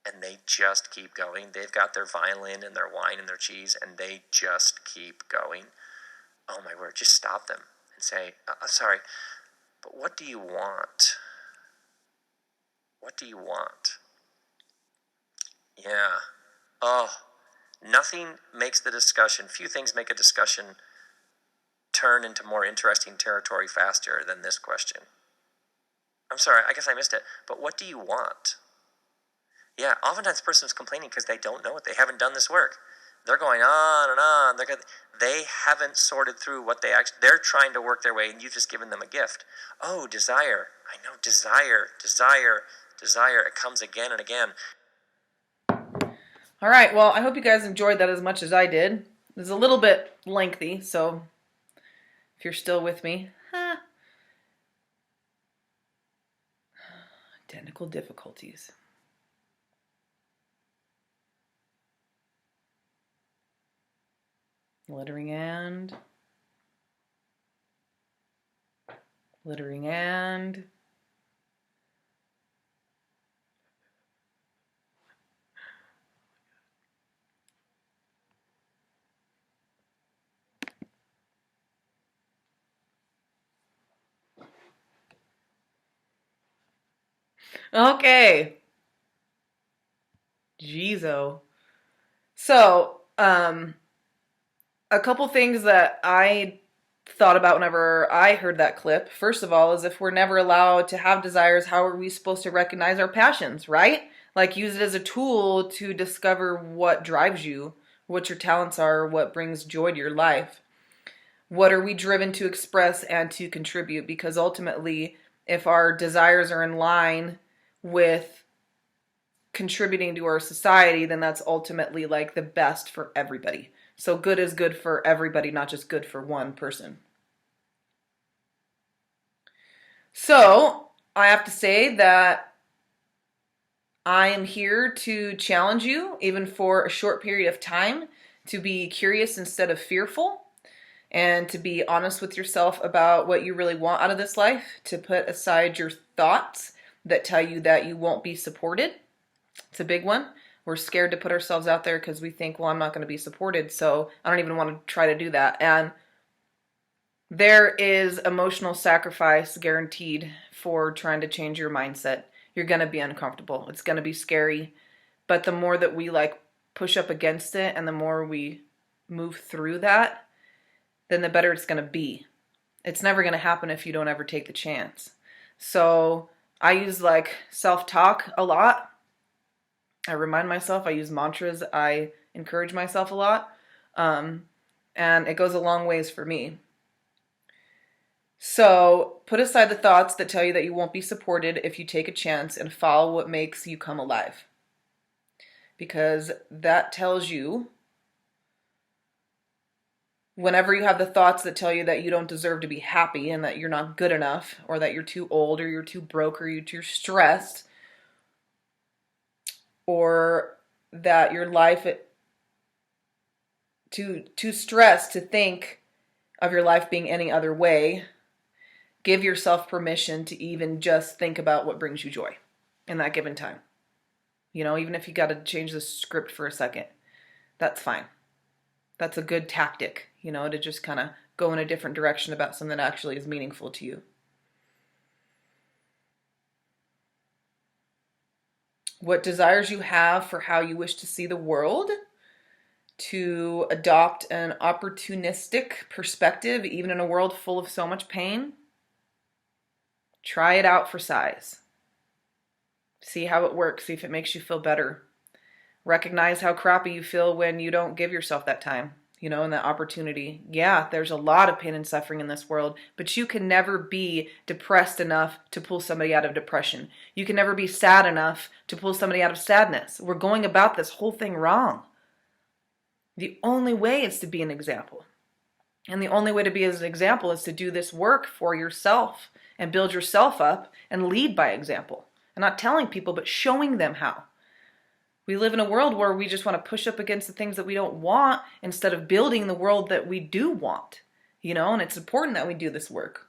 Speaker 4: and they just keep going. They've got their violin and their wine and their cheese, and they just keep going. Oh my word, just stop them and say, "Sorry, but what do you want? What do you want?" Yeah. Oh, nothing makes the discussion, few things make a discussion turn into more interesting territory faster than this question. I'm sorry, I guess I missed it, but what do you want? Yeah, oftentimes the person's complaining because they don't know it. They haven't done this work. They're going on and on. They haven't sorted through what they're trying to work their way, and you've just given them a gift. Oh, desire. I know, desire. It comes again and again.
Speaker 2: All right, well, I hope you guys enjoyed that as much as I did. It was a little bit lengthy, so if you're still with me, technical difficulties. Littering and okay. Jeezo. So, a couple things that I thought about whenever I heard that clip. First of all, is if we're never allowed to have desires, how are we supposed to recognize our passions, right? Like, use it as a tool to discover what drives you, what your talents are, what brings joy to your life. What are we driven to express and to contribute? Because ultimately, if our desires are in line with contributing to our society, then that's ultimately like the best for everybody. So good is good for everybody, not just good for one person. So I have to say that I am here to challenge you, even for a short period of time, to be curious instead of fearful, and to be honest with yourself about what you really want out of this life, to put aside your thoughts that tell you that you won't be supported. It's a big one. We're scared to put ourselves out there because we think, well, I'm not going to be supported, so I don't even want to try to do that. And there is emotional sacrifice guaranteed for trying to change your mindset. You're going to be uncomfortable. It's going to be scary. But the more that we push up against it and the more we move through that, then the better it's going to be. It's never going to happen if you don't ever take the chance. So I use like self-talk a lot. I remind myself, I use mantras, I encourage myself a lot. And it goes a long ways for me. So put aside the thoughts that tell you that you won't be supported if you take a chance and follow what makes you come alive. Because that tells you, whenever you have the thoughts that tell you that you don't deserve to be happy and that you're not good enough, or that you're too old, or you're too broke, or you're too stressed, or that your life too stressed to think of your life being any other way, give yourself permission to even just think about what brings you joy in that given time. You know, even if you got to change the script for a second, that's fine. That's a good tactic, you know, to just kind of go in a different direction about something that actually is meaningful to you. What desires you have for how you wish to see the world, to adopt an opportunistic perspective, even in a world full of so much pain. Try it out for size. See how it works. See if it makes you feel better. Recognize how crappy you feel when you don't give yourself that time, you know, and that opportunity. Yeah, there's a lot of pain and suffering in this world, but you can never be depressed enough to pull somebody out of depression. You can never be sad enough to pull somebody out of sadness. We're going about this whole thing wrong. The only way is to be an example. And the only way to be as an example is to do this work for yourself and build yourself up and lead by example. And not telling people, but showing them how. We live in a world where we just want to push up against the things that we don't want instead of building the world that we do want, you know, and it's important that we do this work.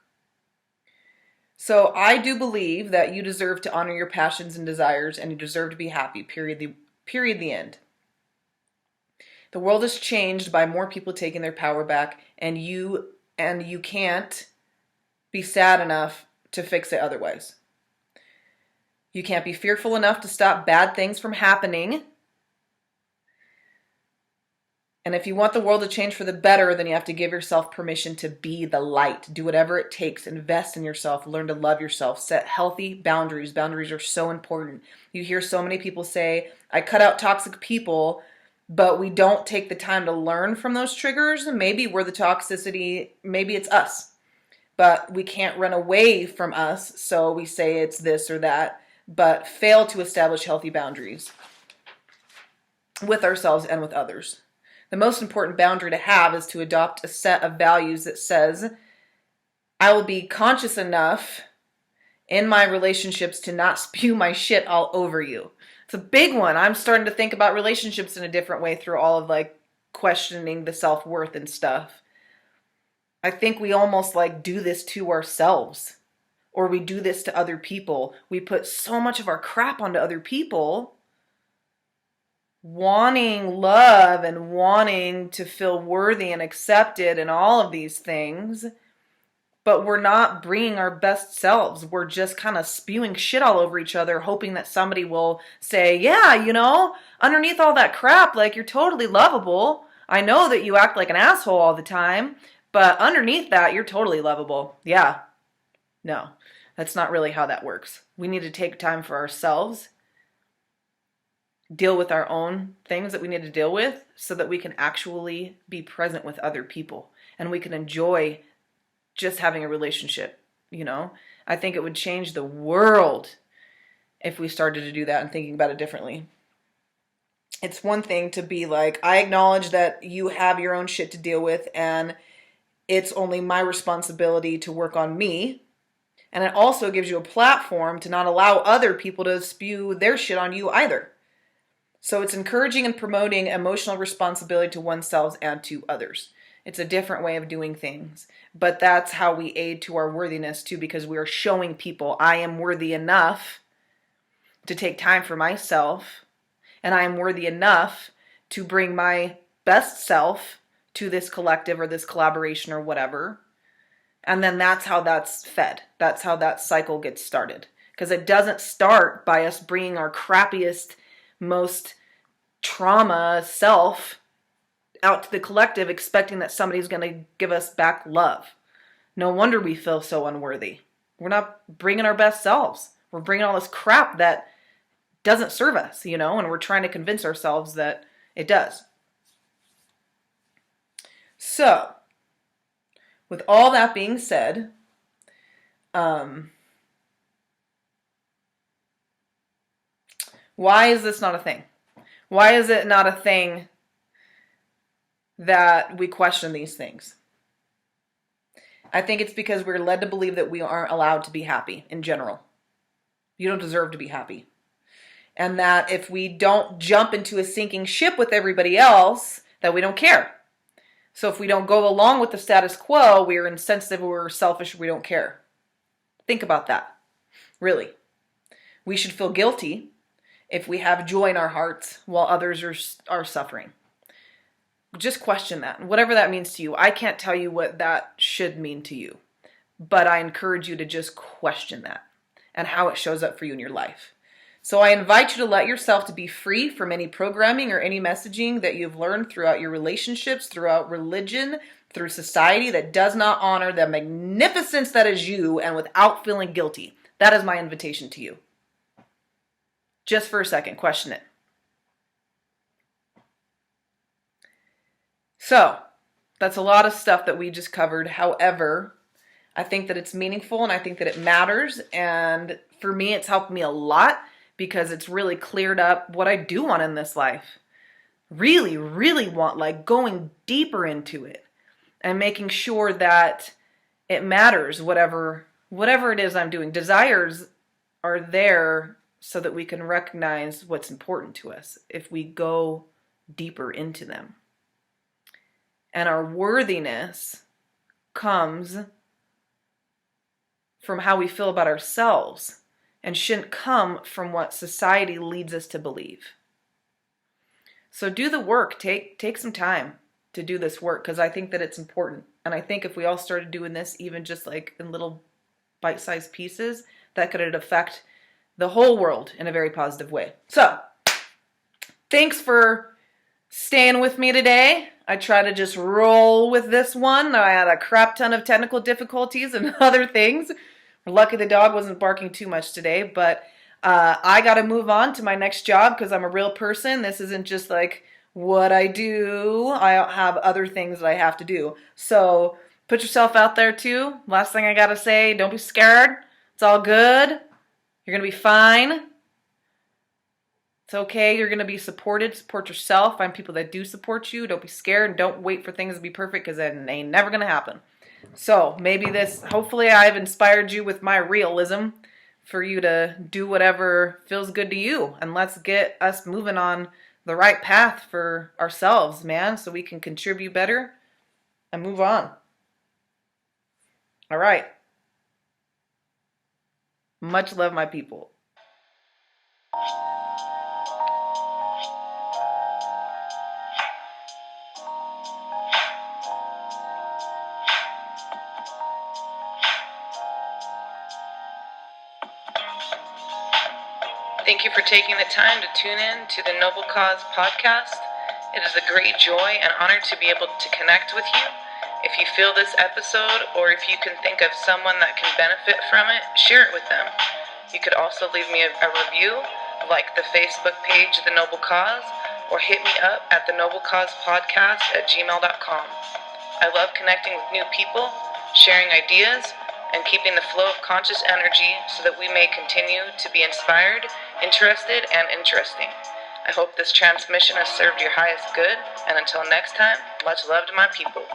Speaker 2: So I do believe that you deserve to honor your passions and desires, and you deserve to be happy, period, the end. The world is changed by more people taking their power back, and you can't be sad enough to fix it otherwise. You can't be fearful enough to stop bad things from happening. And if you want the world to change for the better, then you have to give yourself permission to be the light. Do whatever it takes. Invest in yourself. Learn to love yourself. Set healthy boundaries. Boundaries are so important. You hear so many people say, I cut out toxic people, but we don't take the time to learn from those triggers. Maybe we're the toxicity. Maybe it's us. But we can't run away from us, so we say it's this or that, but fail to establish healthy boundaries with ourselves and with others. The most important boundary to have is to adopt a set of values that says, I will be conscious enough in my relationships to not spew my shit all over you. It's a big one. I'm starting to think about relationships in a different way through all of like questioning the self-worth and stuff. I think we almost like do this to ourselves, or we do this to other people. We put so much of our crap onto other people, wanting love and wanting to feel worthy and accepted and all of these things, but we're not bringing our best selves. We're just kind of spewing shit all over each other, hoping that somebody will say, yeah, you know, underneath all that crap, like, you're totally lovable. I know that you act like an asshole all the time, but underneath that, you're totally lovable. Yeah. No, that's not really how that works. We need to take time for ourselves, deal with our own things that we need to deal with so that we can actually be present with other people and we can enjoy just having a relationship, you know? I think it would change the world if we started to do that and thinking about it differently. It's one thing to be like, I acknowledge that you have your own shit to deal with and it's only my responsibility to work on me. And it also gives you a platform to not allow other people to spew their shit on you either. So it's encouraging and promoting emotional responsibility to oneself and to others. It's a different way of doing things. But that's how we aid to our worthiness too, because we are showing people I am worthy enough to take time for myself, and I am worthy enough to bring my best self to this collective or this collaboration or whatever. And then that's how that's fed. That's how that cycle gets started. Because it doesn't start by us bringing our crappiest, most trauma self out to the collective expecting that somebody's going to give us back love. No wonder we feel so unworthy. We're not bringing our best selves. We're bringing all this crap that doesn't serve us, and we're trying to convince ourselves that it does. So, with all that being said, why is this not a thing? Why is it not a thing that we question these things? I think it's because we're led to believe that we aren't allowed to be happy in general. You don't deserve to be happy. And that if we don't jump into a sinking ship with everybody else, that we don't care. So if we don't go along with the status quo, we're insensitive, we're selfish, we don't care. Think about that. Really. We should feel guilty if we have joy in our hearts while others are suffering. Just question that. Whatever that means to you. I can't tell you what that should mean to you. But I encourage you to just question that and how it shows up for you in your life. So I invite you to let yourself to be free from any programming or any messaging that you've learned throughout your relationships, throughout religion, through society that does not honor the magnificence that is you, and without feeling guilty. That is my invitation to you. Just for a second, question it. So, that's a lot of stuff that we just covered. However, I think that it's meaningful and I think that it matters. And for me, it's helped me a lot because it's really cleared up what I do want in this life. Really, really want, like going deeper into it and making sure that it matters, whatever it is I'm doing. Desires are there so that we can recognize what's important to us if we go deeper into them. And our worthiness comes from how we feel about ourselves and shouldn't come from what society leads us to believe. So do the work. Take some time to do this work because I think that it's important. And I think if we all started doing this, even just like in little bite-sized pieces, that could affect the whole world in a very positive way. So, thanks for staying with me today. I try to just roll with this one. I had a crap ton of technical difficulties and other things. We're lucky the dog wasn't barking too much today, but I got to move on to my next job because I'm a real person. This isn't just like what I do. I have other things that I have to do. So put yourself out there too. Last thing I got to say, don't be scared. It's all good. You're going to be fine. It's okay. You're going to be supported. Support yourself. Find people that do support you. Don't be scared and don't wait for things to be perfect because it ain't never going to happen. So maybe hopefully I've inspired you with my realism for you to do whatever feels good to you. And let's get us moving on the right path for ourselves, man, so we can contribute better and move on. All right. Much love, my people. Thank you for taking the time to tune in to the Noble Cause podcast. It is a great joy and honor to be able to connect with you. If you feel this episode, or if you can think of someone that can benefit from it, share it with them. You could also leave me a review, like the Facebook page The Noble Cause, or hit me up at thenoblecausepodcast@gmail.com. I love connecting with new people, sharing ideas, and keeping the flow of conscious energy so that we may continue to be inspired, interested, and interesting. I hope this transmission has served your highest good, and until next time, much love to my people.